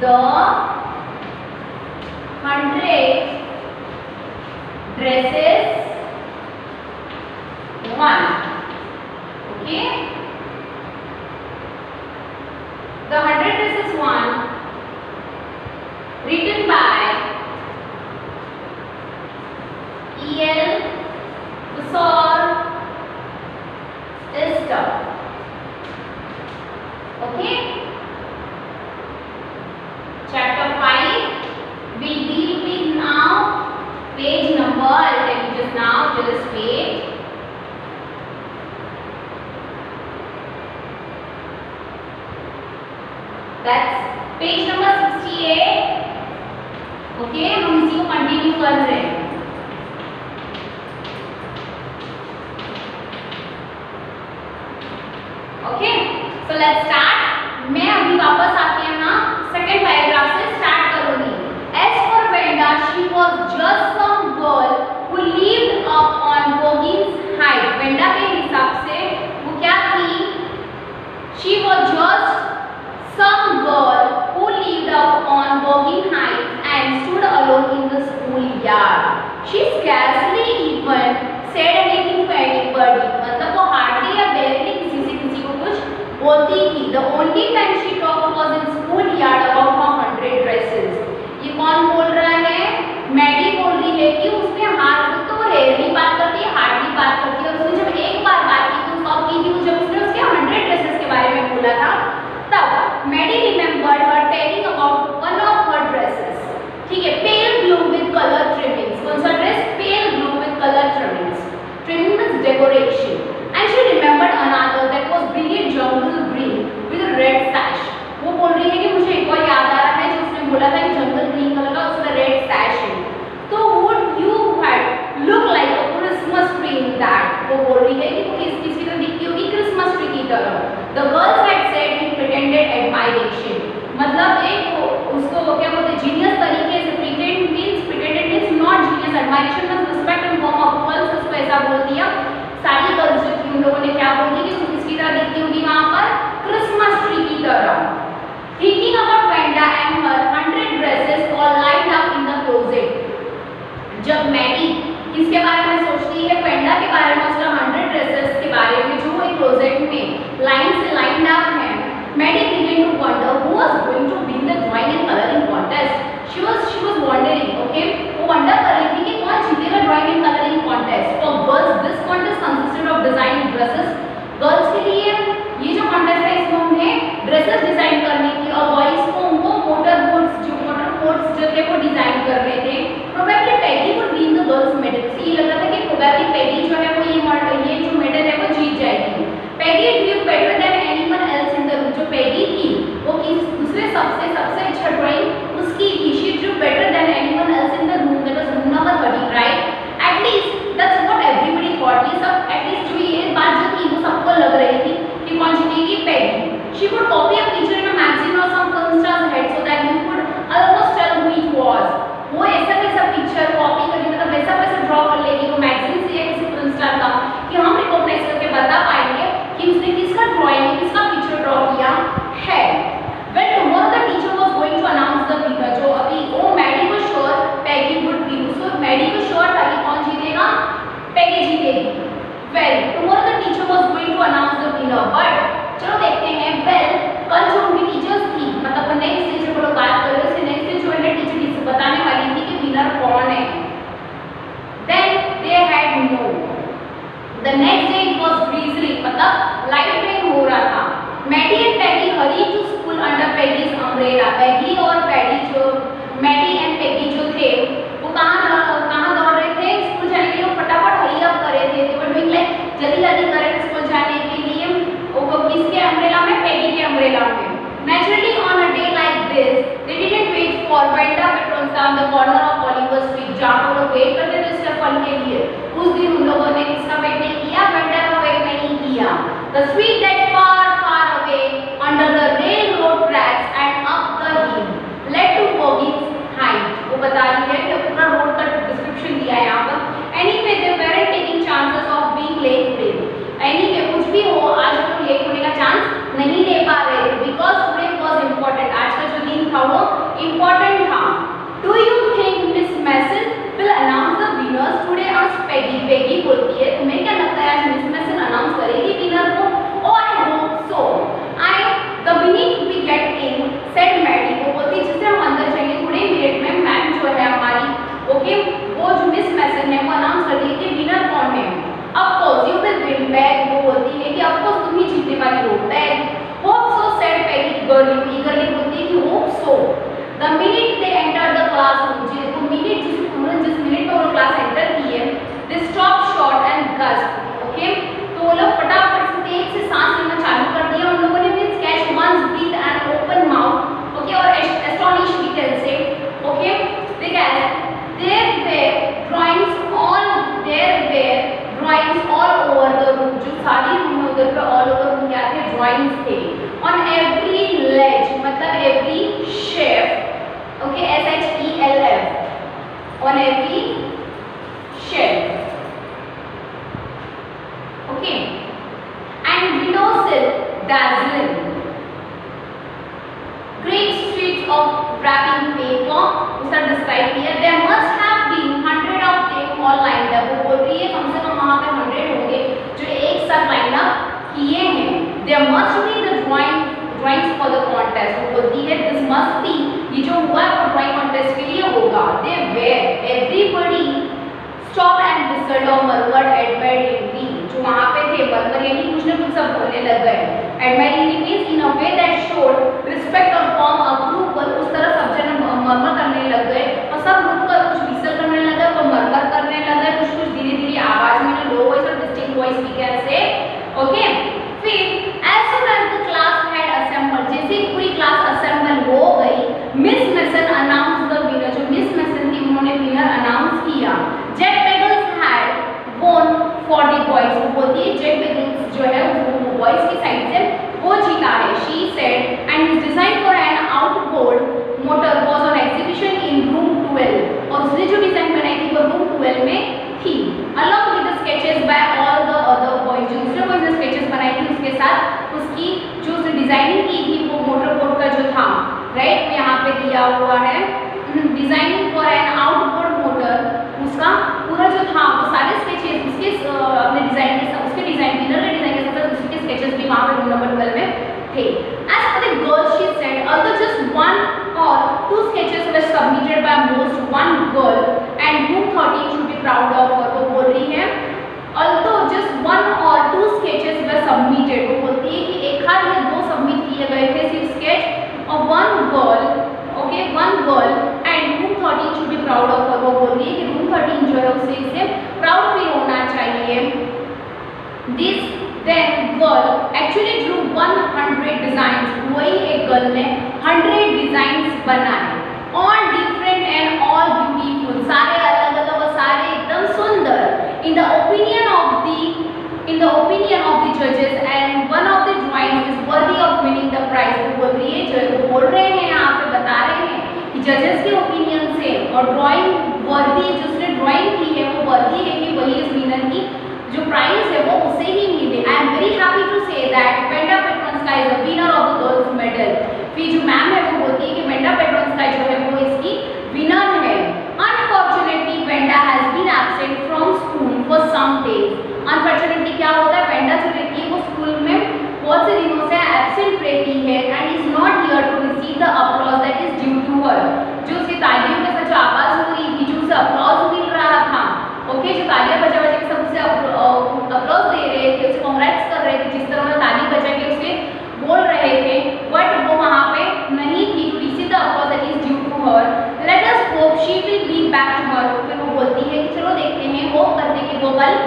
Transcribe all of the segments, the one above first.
the 100 dresses won. Okay, the 100 dresses won, written by E.L. Esther. Okay, chapter 5 we deal with now. Page number, I'll tell you just now, just wait. That's page number 68. Okay, हम इसी को continue कर रहे हैं. Okay, so let's start. मैं अभी वापस आके यहाँ सेकंड पैराग्राफ से स्टार्ट करूंगी. As for Brenda, she was just some girl who lived up on Boggin's Heights. Brenda के हिसाब से वो क्या थी? She was just some girl who lived up on Boggin Heights and stood alone in the schoolyard. She scarcely even said anything to anybody. मतलब वो hardly या barely किसी को कुछ बोलती थी. The only time she talked was in schoolyard about her 100 dresses. ये कौन बोल रहा है? मैडी बोल रही है कि उसने तो रेयरली बात करती है, हार्डली बात करती है. और उसने जब एक बार बात की तो कब की थी? जब उसने उसके 100 ड्रेसेस के बारे में बोला था तब. Maddie remembered her telling about one of her dresses. ठीक है, pale blue with colour trimmings. कौन सा dress? Pale blue with colour trimmings. Trimming means decoration. And she remembered another that was brilliant jungle green with red sash. वो बोल रही है कि मुझे एक और याद आ रहा है जो उसने बोला था कि जंगल ग्रीन कलर का उसका रेड सैश है. तो would you had look like a Christmas tree in that. वो बोल रही है कि वो किसकी तरह दिखती होगी? क्रिसमस ट्री की तरह. The girls had said in pretended admiration. मतलब एक उसको वो क्या बोलते हैं? जीनियस तरीके से. Pretended means not genius. Admiration means respect and form of girls. उसको ऐसा बोल दिया. सारी गर्ल्स जो थी उन लोगों ने क्या बोल दिया कि तुम किसकी तरह दिखती होगी वहां पर? क्रिसमस ट्री की तरह. Thinking about Brenda and her 100 dresses all lined up in the closet. जब मैडी किसके बारे में सोचती है? ब्रेंडा के बारे में, उसका 100 ड्रेसेस के बारे में जो एक क्लोजेट में लाइन से लाइंड अप है. Maddie began to wonder who was going to win the drawing and coloring contest. She was wondering, okay, वो वंडर कर रही थी कि कौन जीतेगा drawing and colouring contest. For girls this contest consisted of designing dresses. Girls के लिए ये जो कॉन्टेस्ट है इसमें उन्हें ड्रेसेस डिजाइन करनी थी. और बॉयज को उनको मोटर बोट्स जो थे वो डिजाइन कर रहे थे. Probably Peggy would win the girls medal. ये लग रहा था कि प्रोबेबली पैगी जो है वो ये जो मेडल है वो जीत जाएगी. Peggy drew better than anyone else in the room. जो पैगी थी वो दूसरे सबसे अच्छा ड्राइंग उसकी थी. She Drew better than anyone else in the room. That was room number 30, right? At least that's what everybody thought. ये सब एटलीस्ट जो ये बात जो थी वो सबको लग रही थी कि कौन जीतेगी? पैगी. She would copy a picture in a magazine or some film star's head so that you could almost tell who it was. वो ऐसा पिक्चर कॉपी करके मतलब वैसा ड्रॉ कर लेगी वो मैगजीन से या किसी फिल्म स्टार का कि हम रिकॉग्नाइज करके बता पाएंगे कि उसने किसका ड्राइंग, किसका पिक्चर ड्रॉ किया है. When tomorrow the teacher was going to announce the winner. जो अभी वो मैडी को श्योर पैगी वुड विन. उसको मैडी को श्योर था कि कौन जीतेगा? पैगी जीतेगी. Well, tomorrow the teacher was going to announce the winner, but चलो देखते हैं. वेल कल जो उनकी टीचर्स थी मतलब नेक्स्ट टीचर को लोग बात कर रहे थे. नेक्स्ट जो है टीचर किसी बताने वाली थी कि विनर कौन है. Then they had no. The next day it was drizzling मतलब लाइट रेन हो रहा था. Maddie and Peggy hurried to school under Peggy's umbrella. Peggy और मैडी एंड पैगी जो थे वो कहाँ दौड़ रहे थे? स्कूल जाने के लिए. फटाफट हरी अप कर रहे थे. दे वर डूइंग लाइक जल्दी कर रहे थे स्कूल जाने के लिए. वो किसके अम्ब्रेला में? पैगी के अम्ब्रेला में. Naturally on a day like this they didn't wait for Brenda patrons down the corner of Oliver Street. जहाँ वो लोग वेट करते थे स्टेफन के लिए. उस दिन उन लोगों ने किसका वेट नहीं किया? ब्रेंडा का वेट नहीं किया. The street that far away under the railroad tracks and up the hill. तरह डिस्क्राइब किया, there must have been 100 of them all lined up, वो बोल रही है कम से कम वहाँ पे 100 होंगे जो एक साथ लाइन अप किए हैं। There must be the drawings for the contest, वो बोलती है दिस मस्ट बी, ये जो हुआ है वो ड्राइंग कॉन्टेस्ट के लिए होगा। दे वेयर एवरीबॉडी स्टॉप एंड विस्टर्ड और मरमर एडमायरिंगली, जो वहाँ पे थे मरमर यानी कुछ न कुछ सब बोलने लग गए। Admiringly means in a way that showed respect और फॉर्म अप्रूवल, उस तरह सब जन मरमर करने लग गए और सब रुक कर कुछ विसल करने लगे, वो मरमर करने लगे, कुछ कुछ धीरे धीरे आवाज में, लो वॉइस और distinct voice we can say. Okay, फिर as soon as the class had assembled, जैसे पूरी क्लास असेंबल हो गई, Miss Mason announce the winner, जो मिस मेसन थी उन्होंने विनर अनाउंस किया। Jet Peggles had won for the boys, वो बोलती है जेट पेगल्स जो है वो बॉयज की साइड से वो जीता है। She said and his design for an outboard motor was on exhibition in room 12, और उसने जो डिजाइन बनाई थी वो रूम 12 में थी। Along with the sketches by all the other boys, जो दूसरे बॉयज ने स्केचेस बनाई थी उसके साथ उसकी जो उसने डिजाइनिंग की थी वो मोटर बोट का जो था, राइट, यहाँ पे दिया हुआ है designing for an outboard motor, उसका पूरा जो था वो सारे स्केचेस उसके अपने डिजाइन के साथ, उसके डिजाइन विनर के डिजाइन के साथ उसके स्केचेस भी वहाँ पे रूम नंबर 12 में थे। As for the girl, she said, although just one or two sketches were submitted by most one girl, and room 13 should be proud of her, वो बोल रही है although just one or two sketches were submitted, वो बोलती है कि एक आध या दो सबमिट किए गए थे सिर्फ स्केच, और one girl, okay, one girl and room 13 should be proud of her, वो बोल रही है कि रूम 13 जो है उसे इससे प्राउड फील होना चाहिए। This then girl actually drew 100 designs, वही एक गर्ल ने 100 डिजाइन्स बनाए, all different and all beautiful, सारे अलग अलग और सारे एकदम सुंदर। In the opinion of the judges and one of the drawings is worthy of winning the prize, वो बोल रही है, जो बोल रहे हैं यहाँ पे बता रहे हैं कि जजेस के ओपिनियन से और ड्राइंग वर्दी, जिसने ड्राइंग की है वो वर्दी है कि वही इस विनर की जो प्राइज है वो उसे ही मिले। I am very happy to say that Wanda Petronski is the winner of the girls medal, फिर जो मैम है वो बोलती है कि वेंडा पेट्रोन्स्काई जो है वो इसकी विनर है। Unfortunately Wanda has been absent from school for some days, unfortunately क्या होता है, वेंडा जो रहती है वो स्कूल में बहुत से दिनों से एब्सेंट रहती है and is not here to receive the applause that is due to her, जो उसकी तालियों के साथ जो आवाज हो रही थी, जो उसे अपलॉज मिल रहा था, ओके, जो तालियां बजा बजा के सब उसे अपलॉज दे रहे थे, उसे कांग्रेट्स कर रहे थे, जिस तरह वो ताली बजा के उसे बोल रहे थे, बट वो वहाँ पे नहीं थी to receive the applause that is due to her. Let us hope she will be back tomorrow, फिर वो बोलती है कि चलो देखते हैं, होप करते हैं कि वो कल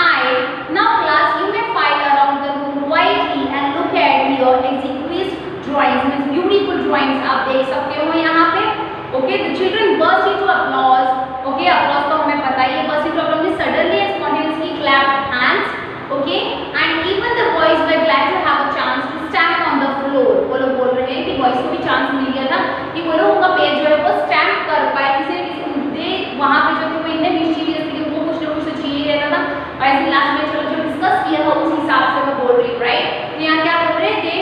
आए। Now class you may file around the room quietly and look at your executive drawings, means beautiful drawings आप देख सकते हो यहाँ पे। Okay, the children burst into applause, okay, applause तो हमें पता ही है, burst into applause means suddenly and spontaneously clap hands, okay, and even the boys were glad to have a chance to stamp on the floor, वो लोग बोल रहे हैं कि बॉयज को भी चांस मिल गया था कि वो लोग उनका पैर जो है वो स्टैम्प कर पाए, किसी न किसी दे वहाँ पे जो थे वो इतने मिस्टीरियस थे कि उनको कुछ न कुछ तो चाहिए रहता था, और ऐसे लास्ट में चलो जो डिस्कस किया था उस हिसाब से मैं बोल रही हूँ, राइट। तो यहाँ क्या बोल रहे थे,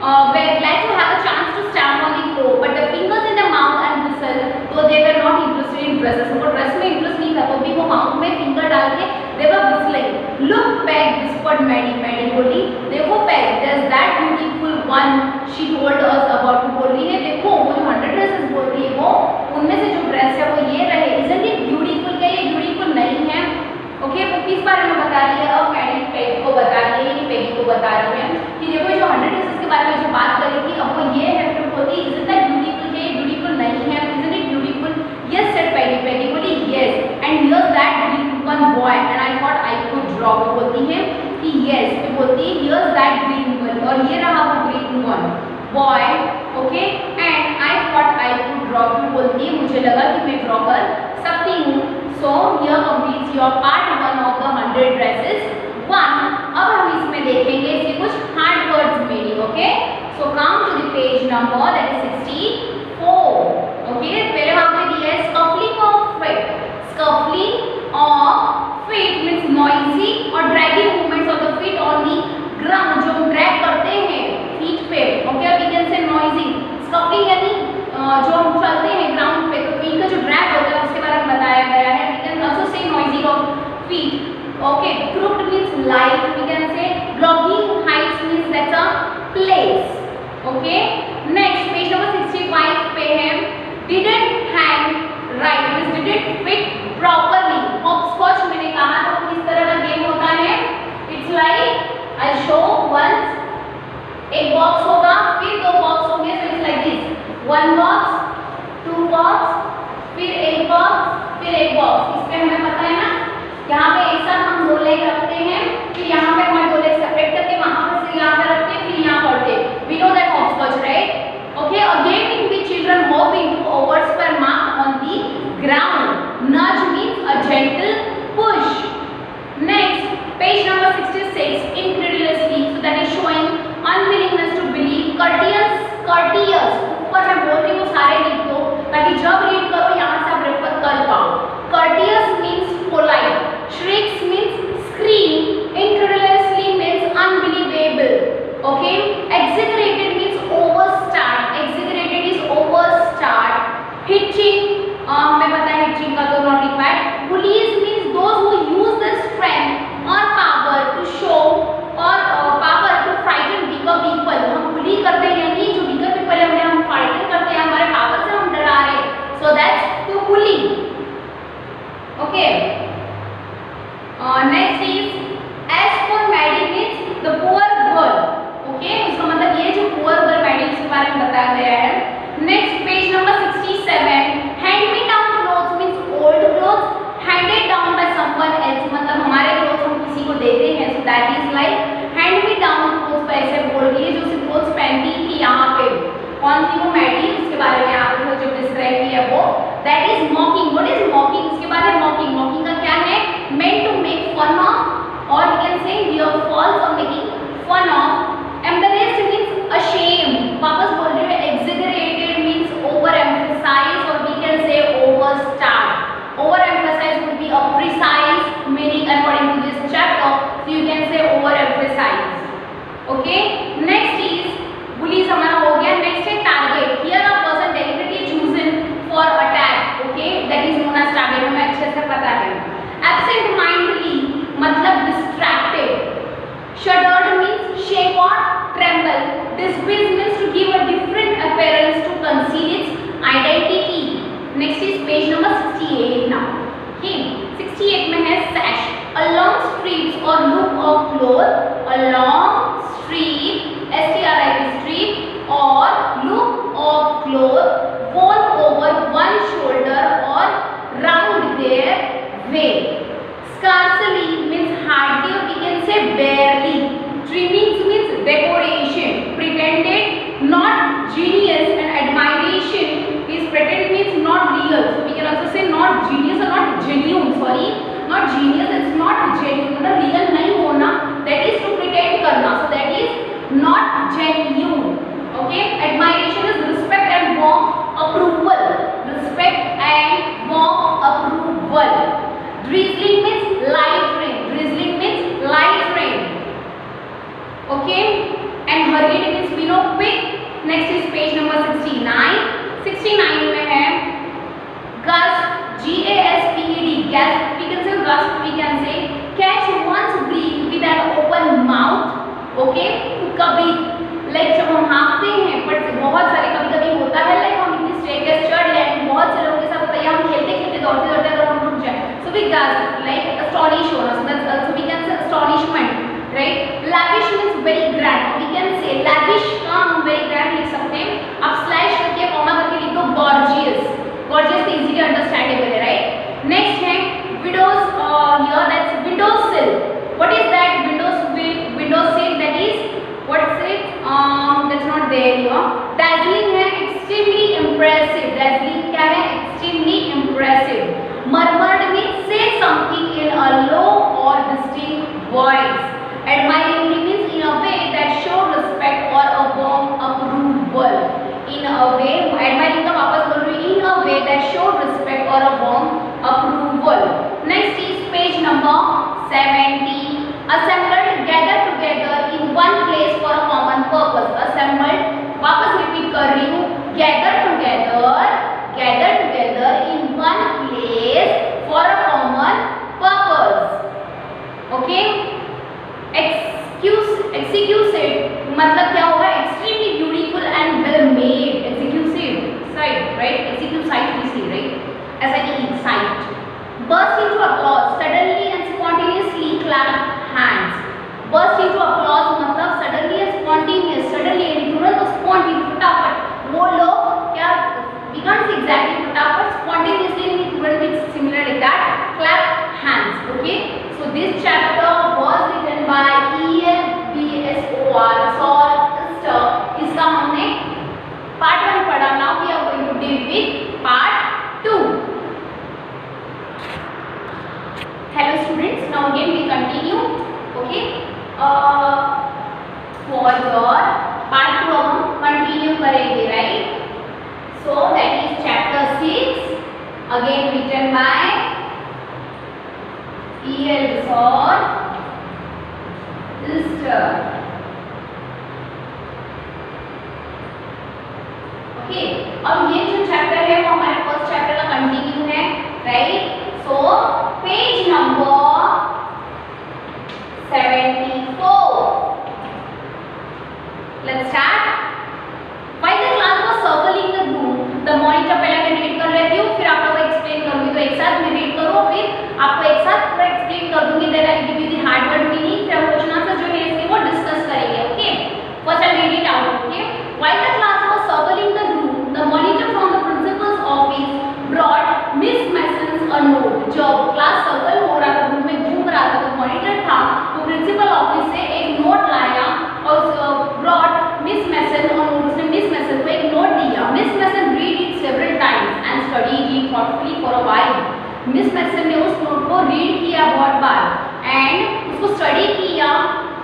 were glad to have a chance to stamp on the floor, but the fingers in the mouth and whistle, though they were not interested in dresses, उनको ड्रेस में इंटरेस्ट नहीं था, तो भी वो माउथ में फिंगर डाल के they were whistling. Look, Peg, whispered Maddie. Maddie बोली, देखो Peg, there's that beautiful one she told us about, बोल रही है, देखो वो जो 100 ड्रेसेस बोल रही है वो उनमें से जो ड्रेस है वो ये रहे, isn't it beautiful, क्या ये ब्यूटीफुल नहीं है? ओके, वो किस बारे में बता रही है, अब मैडी पेग को बता रही है, पेगी को बता रही है कि देखो जो 100 ड्रेसेस के बारे में जो बात करी थी अब वो ये है, फिर बोलती है isn't that beautiful, क्या ये ब्यूटीफुल नहीं है, isn't it beautiful? Yes said Peggy, Peggy बोली yes, and here's that green one boy and I thought I could draw, वो बोलती है कि yes, फिर बोलती है here's that green one, और ये रहा वो green one boy, okay, and I thought I could draw, फिर बोलती है मुझे लगा कि मैं ड्रॉ कर सकती हूँ। So here completes your part 1 of the 100 dresses 1. अब हम इसमें देखेंगे इसके कुछ hard words meaning, okay? So come to the page number that is 64. Okay, पहले वहाँ पे दिया है scuffling of feet. Scuffling of feet means noisy और dragging movements of the feet on the ground, जो हम drag करते हैं feet पे, okay? We can say noisy. Scuffling यानी जो हम चलते हैं ground पे तो feet का 1 बॉक्स, 2 बॉक्स, फिर 1 बॉक्स, फिर 1 बॉक्स। इस पे हमें पता है ना, यहाँ पे एक साथ हम 2 लेग रखते हैं, फिर यहाँ पे हमारे 2 लेग सेपरेट करके वहाँ पे से यहाँ पे रखते हैं, फिर यहाँ पढ़ते हैं। We know that hopscotch, right? Okay, again in which children hop into a word per mark on the ground. Nudge means a gentle push. Next, page number 66, incredulously, so that is showing unwillingness to believe. Courteous, courteous, ऊपर मैं बोल रही हूँ सारे लिख दो ताकि जब रीड करो यहाँ से आप रेफर कर पाओ। Courteous means polite. Shrieks means scream. Incredulously means unbelievable. Okay, exaggerated means overstart. Exaggerated is overstart. Hitching, हमें पता है hitching का तो not required. Bullies means those who use their strength or power to show or power to frighten weaker people. हम bully करते हैं यानी जो weaker people है उन्हें हम frighten करते हैं, हमारे power से हम डरा रहे हैं. So that's to bully. Okay. Next is as for Maddie means the poor girl. Okay, इसका मतलब ये जो poor girl Maddie इसके बारे में बताया गया है. Next page number 67. Hand me down clothes means old clothes handed down by someone else. मतलब हमारे clothes हम किसी को देते हैं. So that is like hand me down clothes. पैसे बोल रही है जो उसे clothes पहनती थी यहाँ पे. कौन थी वो Maddie? उसके बारे में आपको जो डिस्क्राइब किया वो that is mocking. What is mocking? उसके बाद है mocking. Mocking का क्या है? Meant to make fun of, or we can say we are false or making fun of. Embarrassed means ashamed. वापस बोल रही हूँ exaggerated means overemphasize, or we can say overstart. Overemphasize would be a precise meaning according to this chapter. So you can say overemphasize. Okay. Next is bullies हमारा हो गया. Next है target. Here a person deliberately chosen for attack. Okay. That is known as target. हमें अच्छे से पता है. Absent-mindedly मतलब distracted. Shuddered means shake or tremble. Disguised means to give a different appearance to conceal its identity. Next is page number 68 now. Okay, 68 में है sash. A long strip or loop of cloth. A long strip, strip strip or loop of cloth worn over one shoulder or round their waist. Scarcely means hardly, or we can say barely. Trimmings means decoration. Pretended, not genius, and admiration is pretend means not real. So we can also say not genius or not genuine. Sorry, not genius. It's not genuine. मतलब real नहीं होना. That is to pretend करना. So that is not genuine. Okay. Admiration is respect and warm approval. Respect and warm approval. Drizzling means light rain. Drizzling means light rain. Okay. And hurried means we know quick. Next is page number 69. 69 में है gust. G-A-S-P-E-D. Gasp. We can say gust. We can say catch one's breath with an open mouth. Okay. कभी like जब हम हाँफते हैं, but बहुत सारे कभी-कभी होता है like हम इतनी स्टेयरकेस चढ़ लें, बहुत से लोगों के साथ होता है, हम खेलते-खेलते दौड़ते-दौड़ते अगर हम रुक जाए, so we gasp like astonish होना. So that's so we can say astonishment. Right? Lavish means very grand. We can say lavish का हम very grand लिख सकते हैं. आप slash करके कॉमा करके लिख दो gorgeous. Gorgeous is easily understandable है, right? Next है windows. Here that's windowsill. What is that? Windowsill. That is what's it? That's not there here. Dazzling है extremely impressive. Dazzling क्या है? Extremely impressive. Murmured means say something in a low or distinct voice. Admiringly means in a way that show respect or a warm approval. In a way, admiring का वापस बोल रही हूँ. In a way that show respect or a warm approval. Next is page number 70. Assembled, gathered together in one place for a common purpose. Assembled, वापस repeat कर रही हूँ. Gathered together in one place for a common purpose. Okay. Exquisite मतलब क्या होगा? Extremely beautiful and well made. Exquisite sight, right? Exquisite sight we see, right? S-I-T-E, sight. Burst into applause. Suddenly and spontaneously clap hands. Burst into applause मतलब suddenly and spontaneous. Suddenly यानी तुरंत और spontaneous फटाफट वो लोग क्या So that is chapter 6, again written by E.L. Lister. Okay, अब ये जो चैप्टर है वो हमारे फर्स्ट चैप्टर का कंटिन्यू है, right? So page number 74. Let's start. While the class was circling the room, the monitor पहले मैं रीड कर लेती हूँ, फिर आप लोगों को एक्सप्लेन करूँगी, तो एक साथ मैं रीड करूँ, फिर आपको एक साथ पूरा एक्सप्लेन कर दूँगी, then I will give you the hard word meaning, फिर हम क्वेश्चन आंसर जो है इसके वो डिस्कस करेंगे, okay? First I read it out, okay? While the class was circling the room, the monitor from the principal's office brought Miss Mason's a note. जब class circle हो रहा था, रूम में घूम रहा था, तो मॉनिटर था वो प्रिंसिपल ऑफिस से एक नोट लाया और ब्रॉट मिस मैसन, और उसने मिस मैसन को एक नोट दिया. Miss Mason read it several times and studied it thoughtfully for a while. Miss Mason ने उस नोट को रीड किया बहुत बार एंड उसको स्टडी किया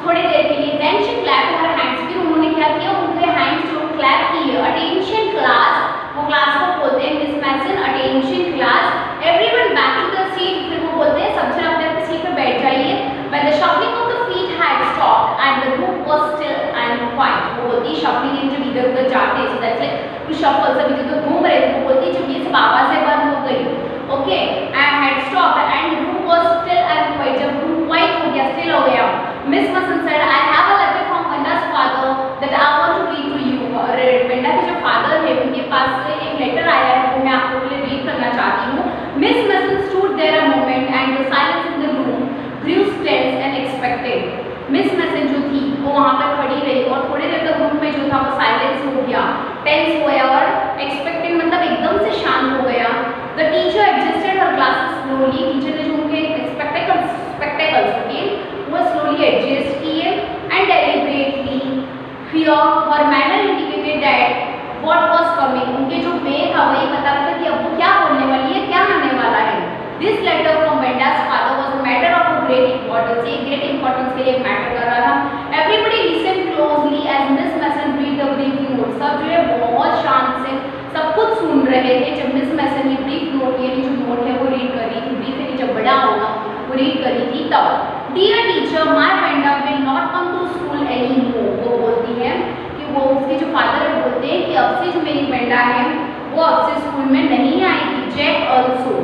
थोड़ी देर के लिए. Then she clapped her hands. फिर उन्होंने क्या किया, उनके हैंड्स जो क्लैप किए. अटेंशन क्लास, वो क्लास को बोलते हैं Miss Mason attention class. Everyone back to the seat. फिर वो बोलते हैं सब जन अपने अपने सीट पे बैठ जाइए. When the shuffling of the feet had stopped and the room was still and quiet. वो बोलती है shuffling जब इधर उधर जाते हैं, so that's like to shuffle, सब इधर उधर घूम रहे थे. वो बोलती है जब ये सब आवाजें बंद हो गई, okay, and had stopped and the room was still and quiet. जब room quiet हो गया, still हो गया, Miss Mason said, I have a letter from Venda's father that I want to read to you. और Wanda के जो father है उनके पास से एक लेटर आया है, वो मैं आपको के लिए रीड करना चाहती हूँ. Miss Mason stood there a moment and the silence in the room grew tense and expected. Miss Mason जो थी वो वहाँ पर खड़ी रही और थोड़ी देर तक रूम में जो था वो साइलेंस हो गया, टेंस हो गया और एक्सपेक्टेड मतलब एकदम से शांत हो गया. The teacher adjusted her glasses slowly. Teacher ने जो उनके spectacles ओके वो slowly adjust किए and deliberately. Here her manner indicated that what was coming. उनके जो वे था वही बता रहा था कि अब वो क्या बोलने वाली है, क्या आने वाला है. This letter from Venda's father was a matter of a great importance. ये great importance के लिए मैटर कर रहा था. Everybody listened closely as Miss Mason read the brief note. सब जो है बहुत शांत से सब कुछ सुन रहे थे जब मिस मैसन ये ब्रीफ नोट, ये जो नोट है वो रीड कर रही थी. ब्रीफ यानी जब बड़ा होगा वो रीड कर रही थी तब. Dear teacher, my Venda will not come to school anymore. वो बोलती है कि वो उसके जो फादर है बोलते हैं कि अब से जो मेरी वेंडा है वो अब से स्कूल में नहीं आएगी. Jack also.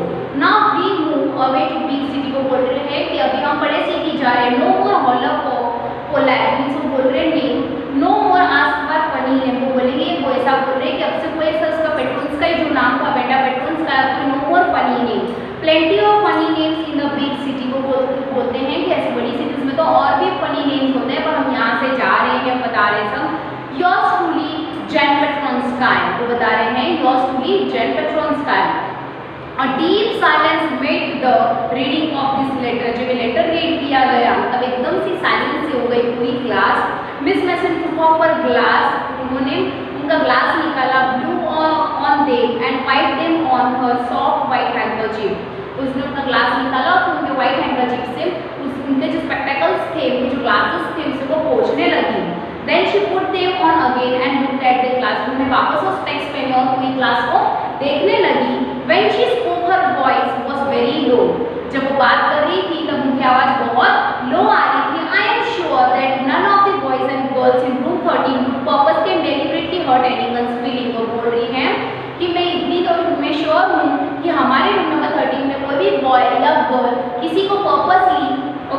Now we move away to big city. वो बोल रहे हैं कि अभी हम बड़े सिटी जा रहे हैं. No more holler for polite. वो बोल रहे हैं नहीं. No more ask for funny name. वो बोलेंगे वो ऐसा बोल रहे हैं कि अब से कोई ऐसा उसका पेट्रोन्स का ही जो नाम था वेंडा पेट्रोन्स का, no more funny name. Plenty of funny names in the big city. वो बोलते हैं कि ऐसी बड़ी सिटीज में तो और भी फनी नेम्स होते हैं पर हम यहाँ से जा रहे हैं बता रहे हैं सब. Yours truly, Jan Petronskaya. वो बता रहे हैं yours truly, Jan Petronskaya. A deep silence made the reading of this letter. जब ये लेटर रीड किया गया तब एकदम सी साइलेंस हो गई पूरी class. Miss Mason took off her glass. उन्होंने उनका ग्लास निकाला, blew on them and wiped them on her soft white handkerchief. उसने अपना ग्लास निकाला और उनके white handkerchief से उनके जो spectacles थे, उनके जो glasses थे उसे वो पोंछने लगी. Then she put them on again and looked at the class. उन्होंने वापस वो स्पेक्स पहने और पूरी क्लास को देखने लगी. When she spoke, her voice was very low. जब वो बात कर रही थी तब उनकी आवाज बहुत लो आ रही थी. I am sure that none of the boys and girls in room 13 would purposely and deliberately hurt anyone's feeling. वो बोल रही हैं कि मैं इतनी तो मैं श्योर हूँ कि हमारे रूम नंबर 13 में कोई भी बॉय या गर्ल किसी को पर्पसली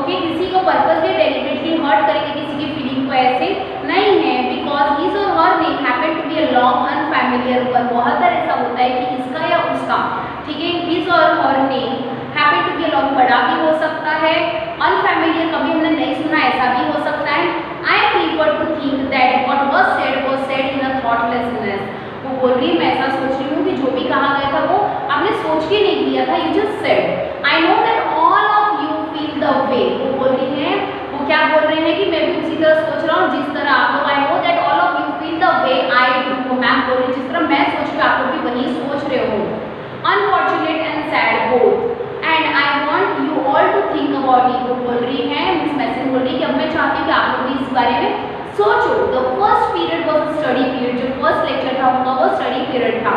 किसी को पर्पसली डेलिबरेटली हर्ट करके किसी की फीलिंग को ऐसे नहीं है. Because his or her name happen to be a long unfamiliar one. बहुत बार ऐसा होता है कि इसका या उसका, ठीक है, his or her name happen to be a long बड़ा भी हो सकता है, अनफैमिलियर कभी हमने नहीं सुना ऐसा भी हो सकता है. I prefer to think that what was said in a thoughtlessness. वो बोल रही है मैं ऐसा सोच रही हूँ कि जो भी कहा गया था वो आपने सोच के नहीं किया था, you just said. I know that all of you feel the way. वो बोल रही है, वो क्या बोल रहे हैं कि मैं भी उसी तरह सोच रहा हूँ जिस तरह आप लोग. I know that all of you feel the way I do. Ma'am बोल रही जिस तरह मैं सोच रही हूँ आप लोग भी वही सोच रहे हो. Unfortunate and sad both and I want you all to think about it. वो बोल रही है मिस मैसन बोल रही है कि अब मैं चाहती हूँ कि आप लोग भी इस बारे में सोचो. The first period was study period. जो फर्स्ट लेक्चर था उनका वो स्टडी पीरियड था.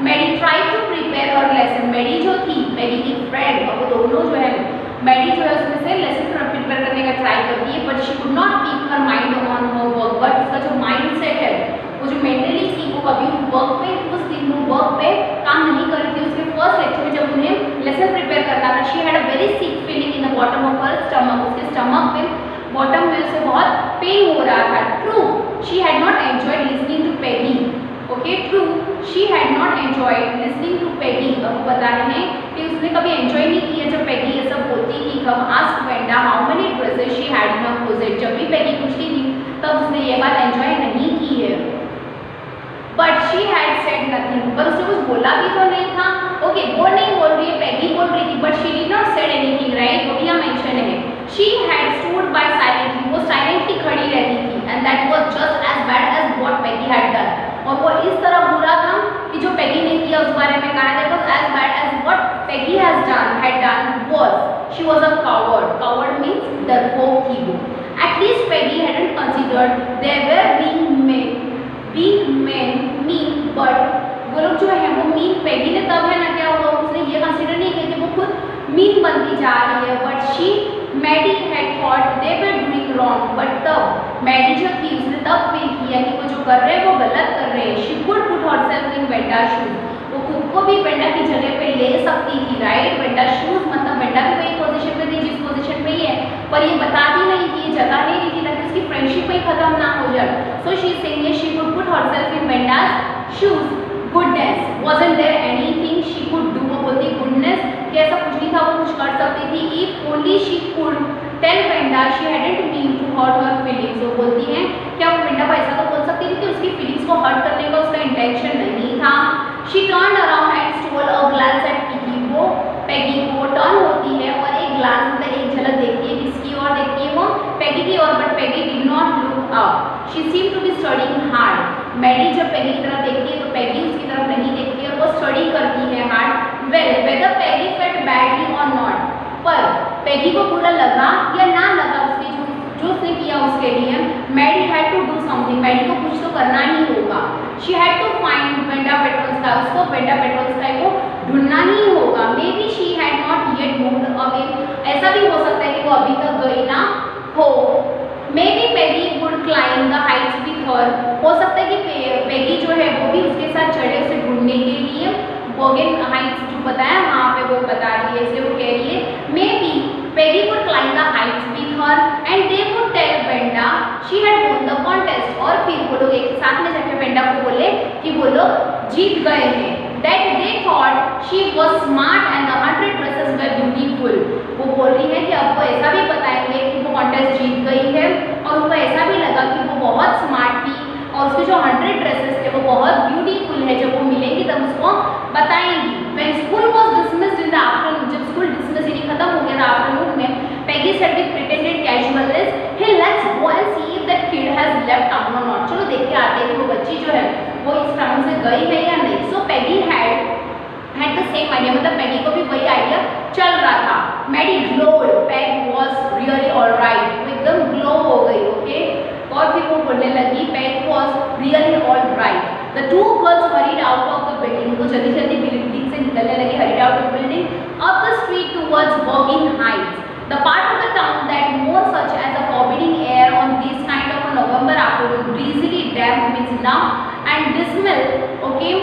Maddie try to prepare her lesson, Maddie जो थी मैगी की फ्रेंड, और वो दोनों जो है मैडी जो है उसमें से लेसन प्रिपेयर करने का ट्राई करती है, but she could not keep her mind on her work, but उसका जो माइंड सेट है वो जो मेंटली थी वो कभी वर्क पे उस दिन वो वर्क पे काम नहीं कर रही थी। उसके फर्स्ट लेक्चर में जब उन्हें लेसन प्रिपेयर करना था, she had a very sick feeling in the bottom of her stomach, उसके स्टमक पे बॉटम में उसे बहुत पेन हो रहा था। True, she had not enjoyed listening to Peggy, okay true, she had not enjoyed listening to Peggy. अब वो बता रहे हैं कि उसने कभी एंजॉय नहीं किया जब पेगी ये सब बोलती थी। कब asked Wanda how many dresses she had in her closet, जब भी पेगी पूछती थी तब उसने ये बात एंजॉय नहीं की है। But she had said nothing, पर उसने कुछ बोला भी तो नहीं था। ओके वो नहीं बोल रही है, पेगी बोल रही थी, but she did not said anything, right, वो भी यहाँ मेंशन है। She had stood by silently, वो साइलेंटली खड़ी रहती थी, and that was just as bad as what Peggy had done, और वो इस तरह बुरा था कि जो पेगी ने किया उस बारे में कहा that was as bad as what Peggy had done was she was a coward, coward means डरपोक थी वो। At least Peggy hadn't considered there were being men mean, but वो लोग जो है वो मीन पेगी ने तब है ना क्या हुआ, उसने ये कंसीडर नहीं किया कि वो खुद मीन बनती जा रही है। But she Maddie had thought they were doing wrong, but तब मैडी जो थी उसने तब फील किया कि वो जो कर रहे हैं वो गलत कर रहे हैं। She could put herself in Wanda shoes, वो खुद को भी वेंडा की जगह पे ले सकती थी, राइट। वेंडा शूज मतलब वेंडा भी वही पोजीशन पे थी जिस पोजीशन पे ही है, पर ये बताती नहीं थी, ये जगह नहीं रही थी ताकि उसकी फ्रेंडशिप ही खत्म ना हो जाए। So she saying she could put herself in Wanda's shoes. Goodness wasn't there anything she could do, वो बोलती गुडनेस कि ऐसा कुछ नहीं था, वो कुछ कर सकती थी। if only she could tell Wanda she hadn't mean to hurt her feelings, वो बोलती हैं क्या वो वेंडा को ऐसा तो बोल सकती थी कि उसकी फीलिंग्स को हर्ट करने का उसका इंटेंशन नहीं था। she turned around and stole a glance at Peggy, वो पेगी को टर्न होती है और एक ग्लांस मतलब एक झलक देखती है, किसकी ओर देखती है वो पेगी की ओर, but Peggy did not look up, she seemed to be studying hard. Maddie जब पेगी की तरफ देखती है तो पेगी उसकी तरफ नहीं देखती है और वो स्टडी करती है hard. Well whether Peggy felt badly और नॉट, पर पेगी को बुरा लगा या ना लगा उसके जो उसने किया उसके लिए, Maddie had to do something, Maddie को कुछ तो करना ही होगा। She had to find Wanda Petrolsky, उसको वेंडा पेट्रोल्स्काय को ढूंढना ही होगा। Maybe she had not yet moved away, ऐसा भी हो सकता है कि वो अभी तक गई ना हो। May be Peggy would climb the heights with हर, हो सकता है कि पेगी जो है वो भी उसके साथ चढ़े उसे ढूंढने के लिए। बोगेन हाइट्स जो बताया वहाँ पे वो बता रही है, इसलिए वो कह रही है maybe Peggy would climb the heights with her and they would tell Wanda she had won the contest, और फिर वो लोग एक साथ में जाके वेंडा को बोले कि वो लोग जीत गए हैं। That they thought she was smart and the 100 dresses were beautiful, वो बोल रही है कि अब वो ऐसा भी बताएंगे कि वो कॉन्टेस्ट जीत गई है, और उनको ऐसा भी लगा कि वो बहुत स्मार्ट थी और उसके जो 100 ड्रेसेस थे वो बहुत ब्यूटीफुल है, जब वो मिलेंगी तब उसको बताएंगी। When school was dismissed in the afternoon, जब स्कूल डिसमिस यानी खत्म हो गया था आफ्टरनून में, Peggy said with pretended casualness, hey let's go and see if that kid has left town or not, चलो देख के आते हैं कि वो बच्ची जो है वो इस टाउन से गई है या नहीं। So Peggy had the same idea, मतलब पेगी को भी वही आइडिया चल रहा था। Maddie glowed, Peg was really alright, वो एकदम ग्लो हो गई, ओके। और फिर वो बोलने लगी peg was really alright। The two girls hurried out of the building, वो जल्दी जल्दी बिल्डिंग से निकलने लगी, hurried out of the building, up the street towards Boggin Heights, the part of the town that more such as a forbidding air on this kind of a November afternoon, breezily damp means numb and dismal, okay।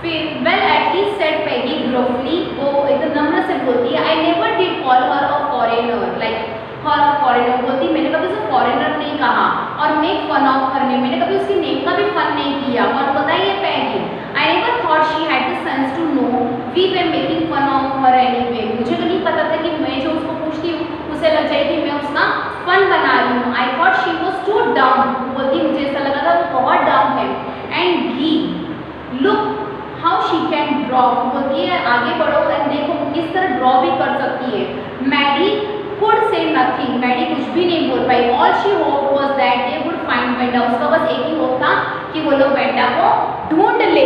फिर well at least said Peggy gruffly, वो एकदम नम्र से बोलती है I never did call her a foreigner, like her a foreigner, बोलती मैंने कभी उसे foreigner नहीं कहा, और make fun of her name, मैंने कभी उसकी नेम का भी फन नहीं किया। और बताइए Peggy, I never thought she had the sense to know we were making fun of her anyway, मुझे तो नहीं पता था कि मैं जो उसको पूछती हूँ उसे लग जाए कि मैं उसका फन बना रही हूँ। I thought she was too dumb, बोलती मुझे ऐसा लगा था वो बहुत dumb है। And he look how she can draw, बोलती है आगे बढ़ो और देखो किस तरह ड्रॉ भी कर सकती है। Maddie could say nothing, Maddie कुछ भी नहीं बोल पाई। All she hoped was that they would find Wanda, उसका बस एक ही होप था कि वो लोग वेंडा को ढूंढ ले।